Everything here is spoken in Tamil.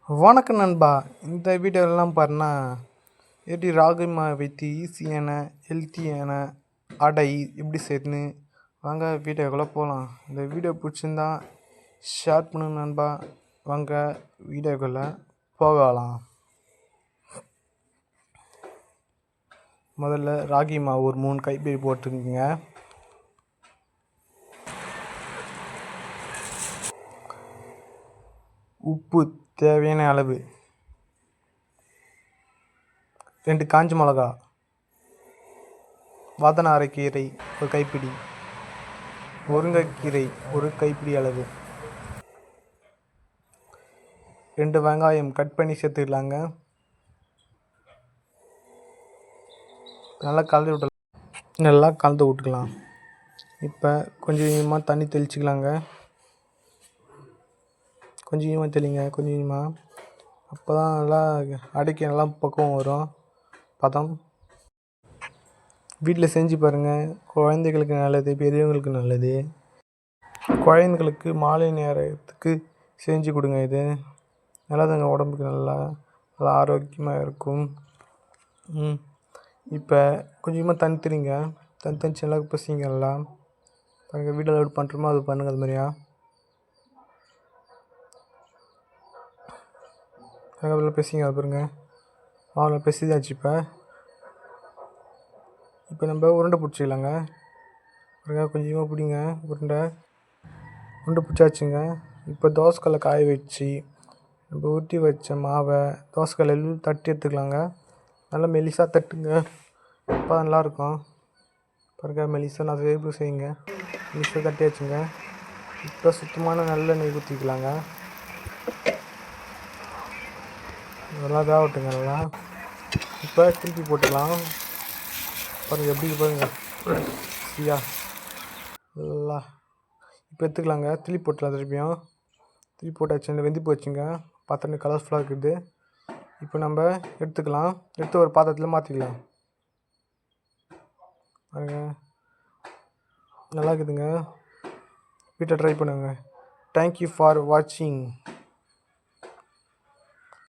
வணக்கம் நண்பா. இந்த வீடியோலாம் பாருன்னா எப்படி ராகி மாவு வைத்து ஈஸியான ஹெல்த்தியான அடை எப்படி செய்யணுன்னு வாங்க வீடியோக்குள்ளே போகலாம். இந்த வீடியோ பிடிச்சிருந்தா ஷேர் பண்ணுங்க நண்பா. வாங்க வீடியோக்குள்ளே போகலாம். முதல்ல ராகி மாவு ஒரு 3 கைப்பிடி போட்டுருக்குங்க. உப்பு தேவையான அளவு, 2 காஞ்ச மிளகா, வதன அரைக்கீரை ஒரு கைப்பிடி, முருங்கைக்கீரை ஒரு கைப்பிடி அளவு, 2 வெங்காயம் கட் பண்ணி சேர்த்துக்கலாங்க. நல்லா கலந்து விட்டுக்கலாம். இப்போ கொஞ்சம் கொஞ்சமாக தண்ணி தெளிச்சிக்கலாங்க. கொஞ்சம் கொஞ்சமாக தெளிங்க, கொஞ்சம் கொஞ்சமாக. அப்போ தான் நல்லா அடைக்க நல்லா பக்குவம் வரும். பதம் வீட்டில் செஞ்சு பாருங்கள். குழந்தைகளுக்கு நல்லது, பெரியவங்களுக்கு நல்லது. குழந்தைங்களுக்கு மாலை நேரத்துக்கு செஞ்சு கொடுங்க. இது நல்லதுங்க, உடம்புக்கு நல்லா ஆரோக்கியமாக இருக்கும். இப்போ கொஞ்சமாக தண்ணி தெளிங்க. தண்ணி தெளிச்சு நல்லா பசிங்க. நல்லா பாருங்கள், வீட்டில் எப்படி பண்ணுறோமோ அது பண்ணுங்கள். அது மாதிரியா நல்லா பேசிங்க. அது பாருங்க, மாவில் பெசிதாச்சு. இப்போ நம்ம உருண்டை பிடிச்சிக்கலாங்க. பாருங்க, கொஞ்சமாக பிடிங்க. உருண்டை பிடிச்சாச்சுங்க. இப்போ தோசைக்கல்லை காய வச்சு நம்ம ஊற்றி வச்ச மாவை தோசைக்கல்லில் தட்டி எடுத்துக்கலாங்க. நல்லா மெலிசாக தட்டுங்க, அப்போ நல்லாயிருக்கும். பாருங்க, மெலிசாக நான் வேப்பு செய்யுங்க. மெலிசாக தட்டி வச்சுங்க. இப்போ சுத்தமான நல்லெண்ணெய் ஊற்றிக்கலாங்க. நல்லா வேகட்டுங்க. நல்லா இப்போ திருப்பி போட்டுக்கலாம். பாருங்கள் எப்படி பாருங்கள், சரியா நல்லா. இப்போ எடுத்துக்கலாங்க. திருப்பி போட்டுக்கலாம். திருப்பி போட்டாச்சு. வெந்தி போச்சுங்க. பாத்திரம் கலர்ஃபுல்லாக இருக்குது. இப்போ நம்ம எடுத்துக்கலாம். எடுத்து ஒரு பாத்திரத்தில் மாற்றிக்கலாம். பாருங்க, நல்லா இருக்குதுங்க. வீட்டில் ட்ரை பண்ணுங்க. தேங்க்யூ ஃபார் வாட்சிங்.